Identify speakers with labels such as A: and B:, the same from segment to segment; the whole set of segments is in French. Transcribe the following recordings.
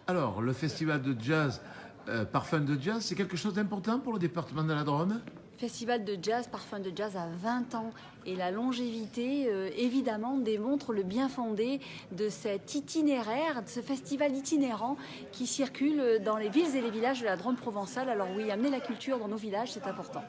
A: Alors, le festival de jazz, Parfum de Jazz, c'est quelque chose d'important pour le département de la Drôme?
B: Festival de jazz, Parfum de Jazz a 20 ans et la longévité, évidemment, démontre le bien fondé de cet itinéraire, de ce festival itinérant qui circule dans les villes et les villages de la Drôme provençale. Alors oui, amener la culture dans nos villages, c'est important.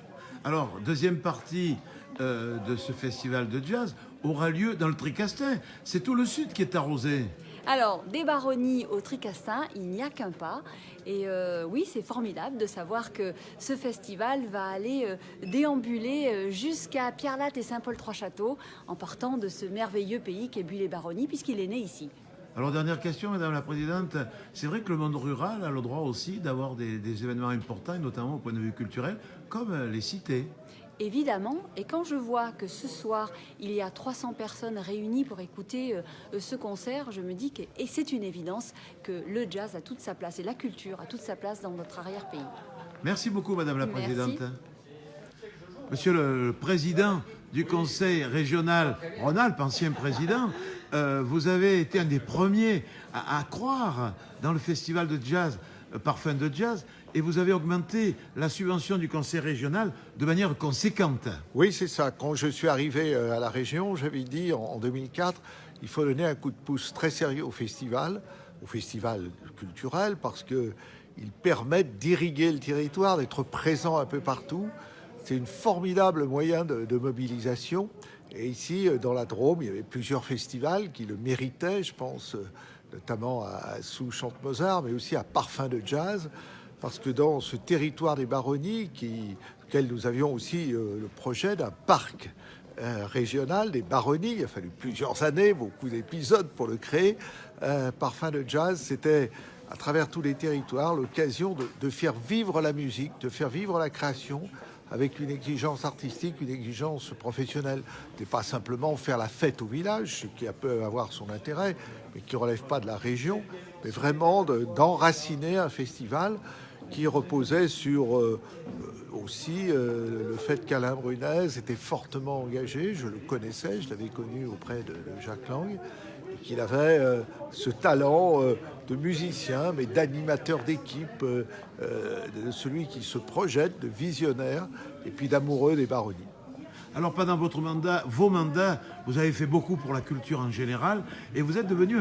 A: Alors, deuxième partie de ce festival de jazz aura lieu dans le Tricastin. C'est tout le sud qui est arrosé.
B: Alors, des baronnies au Tricastin, il n'y a qu'un pas. Et oui, c'est formidable de savoir que ce festival va aller déambuler jusqu'à Pierrelatte et Saint-Paul-Trois-Châteaux en partant de ce merveilleux pays qu'est Buis-les-Baronnies, puisqu'il est né ici.
A: Alors, dernière question, Madame la Présidente. C'est vrai que le monde rural a le droit aussi d'avoir des événements importants, et notamment au point de vue culturel, comme les cités.
B: Évidemment, et quand je vois que ce soir, il y a 300 personnes réunies pour écouter ce concert, je me dis que, et c'est une évidence, que le jazz a toute sa place et la culture a toute sa place dans notre arrière-pays.
A: Merci beaucoup, Madame la
B: Merci.
A: Présidente. Monsieur le Président du Conseil régional Rhône-Alpes, ancien président, vous avez été un des premiers à croire dans le festival de jazz, Parfum de Jazz, et vous avez augmenté la subvention du Conseil régional de manière conséquente.
C: Oui, c'est ça. Quand je suis arrivé à la région, j'avais dit en 2004, il faut donner un coup de pouce très sérieux au festival culturel, parce qu'il permet d'irriguer le territoire, d'être présent un peu partout. C'est une formidable moyen de mobilisation. Et ici, dans la Drôme, il y avait plusieurs festivals qui le méritaient, je pense notamment à Sous Chante Mozart, mais aussi à Parfum de Jazz, parce que dans ce territoire des baronnies, auquel nous avions aussi le projet d'un parc régional des baronnies, il a fallu plusieurs années, beaucoup d'épisodes pour le créer. Parfum de Jazz, c'était à travers tous les territoires l'occasion de faire vivre la musique, de faire vivre la création, avec une exigence artistique, une exigence professionnelle. Et pas simplement faire la fête au village, ce qui peut avoir son intérêt, mais qui ne relève pas de la région, mais vraiment d'enraciner un festival qui reposait sur aussi le fait qu'Alain Brunez était fortement engagé. Je le connaissais, je l'avais connu auprès de Jacques Lang, et qu'il avait ce talent de musicien, mais d'animateur d'équipe, de celui qui se projette, de visionnaire, et puis d'amoureux des baronnies.
A: Alors pendant vos mandats, vous avez fait beaucoup pour la culture en général et vous êtes devenu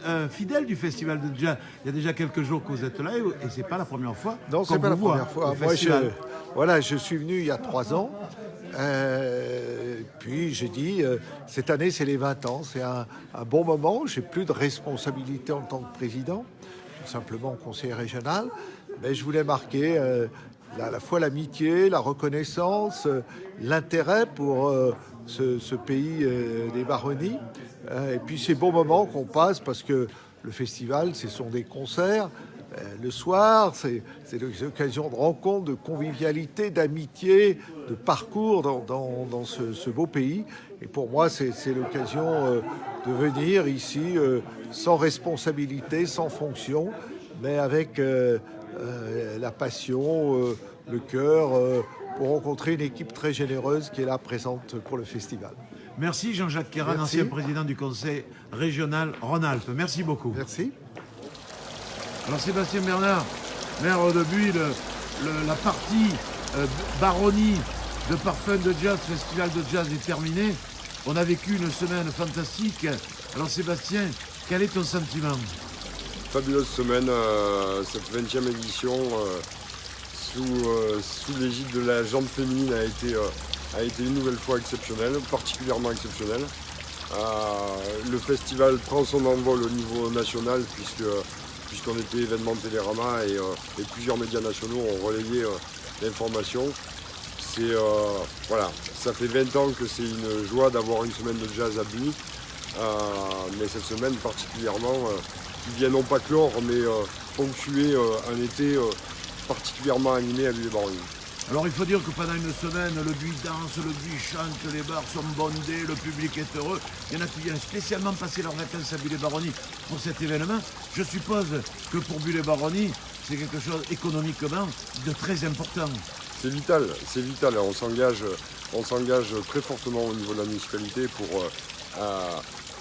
A: un fidèle du festival de jazz. Il y a déjà quelques jours que vous êtes là et c'est pas la première fois.
C: Non, c'est pas la première fois.
A: Moi,
C: je suis venu il y a 3 ans. Puis j'ai dit, cette année c'est les 20 ans, c'est un bon moment. J'ai plus de responsabilité en tant que président, je suis simplement conseiller régional, mais je voulais marquer à la fois l'amitié, la reconnaissance, l'intérêt pour ce pays des baronnies. Et puis ces bons moments qu'on passe, parce que le festival, ce sont des concerts. Le soir, c'est des occasions de rencontre, de convivialité, d'amitié, de parcours dans ce beau pays. Et pour moi, c'est l'occasion de venir ici sans responsabilité, sans fonction, mais avec la passion, le cœur, pour rencontrer une équipe très généreuse qui est là présente pour le festival.
A: Merci Jean-Jacques Kéran, ancien président du Conseil régional Rhône-Alpes. Merci beaucoup.
C: Merci.
A: Alors Sébastien Bernard, maire de Buis, la partie baronnie de Parfum de Jazz, festival de jazz est terminée. On a vécu une semaine fantastique. Alors Sébastien, quel est ton sentiment?
D: Fabuleuse semaine, cette 20e édition sous l'égide de la jambe féminine a été une nouvelle fois exceptionnelle, particulièrement exceptionnelle. Le festival prend son envol au niveau national puisqu'on était événement Télérama et plusieurs médias nationaux ont relayé l'information. Voilà, ça fait 20 ans que c'est une joie d'avoir une semaine de jazz à Buis, mais cette semaine particulièrement qui vient non pas clore mais ponctuer un été particulièrement animé à Buis-les-Baronnies.
A: Alors il faut dire que pendant une semaine, le Buis danse, le Buis chante, les bars sont bondés, le public est heureux. Il y en a qui viennent spécialement passer leurs vacances à Buis-les-Baronnies pour cet événement. Je suppose que pour Buis-les-Baronnies, c'est quelque chose économiquement de très important.
D: C'est vital. On s'engage très fortement au niveau de la municipalité pour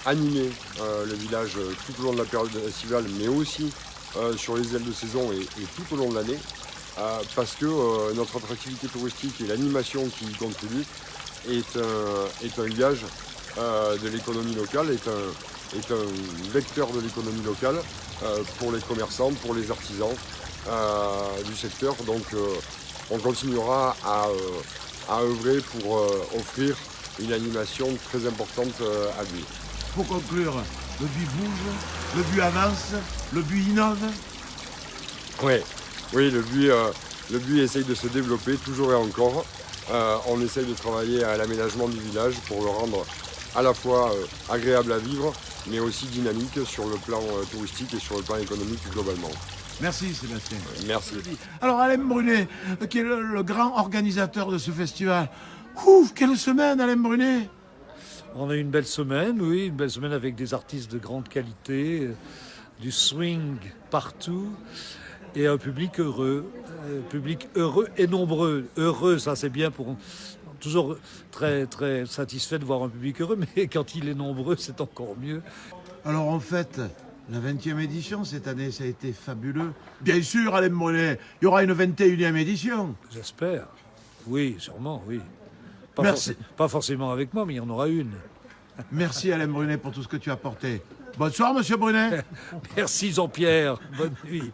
D: animer le village tout au long de la période estivale, mais aussi sur les ailes de saison et tout au long de l'année, parce que notre attractivité touristique et l'animation qui y contribue est un gage de l'économie locale, est un vecteur de l'économie locale pour les commerçants, pour les artisans du secteur. Donc on continuera à œuvrer pour offrir une animation très importante à Buis.
A: Pour conclure, le Buis bouge, le Buis avance, le Buis innove.
D: Oui, le Buis essaye de se développer toujours et encore. On essaye de travailler à l'aménagement du village pour le rendre à la fois agréable à vivre, mais aussi dynamique sur le plan touristique et sur le plan économique globalement.
A: Merci Sébastien.
D: Merci.
A: Alors Alain Brunet, qui est le grand organisateur de ce festival. Ouf, quelle semaine Alain Brunet!
E: On a eu une belle semaine, oui, une belle semaine avec des artistes de grande qualité, du swing partout et un public heureux et nombreux. Heureux, ça c'est bien pour... Toujours très, très satisfait de voir un public heureux, mais quand il est nombreux, c'est encore mieux.
A: Alors en fait, la 20e édition cette année, ça a été fabuleux. Bien sûr Alain Brunet, il y aura une 21e édition.
E: J'espère. Oui, sûrement, oui.
A: Merci.
E: Pas forcément avec moi, mais il y en aura une.
A: Merci Alain Brunet pour tout ce que tu as apporté. Bonsoir Monsieur Brunet.
E: Merci Jean-Pierre. Bonne nuit.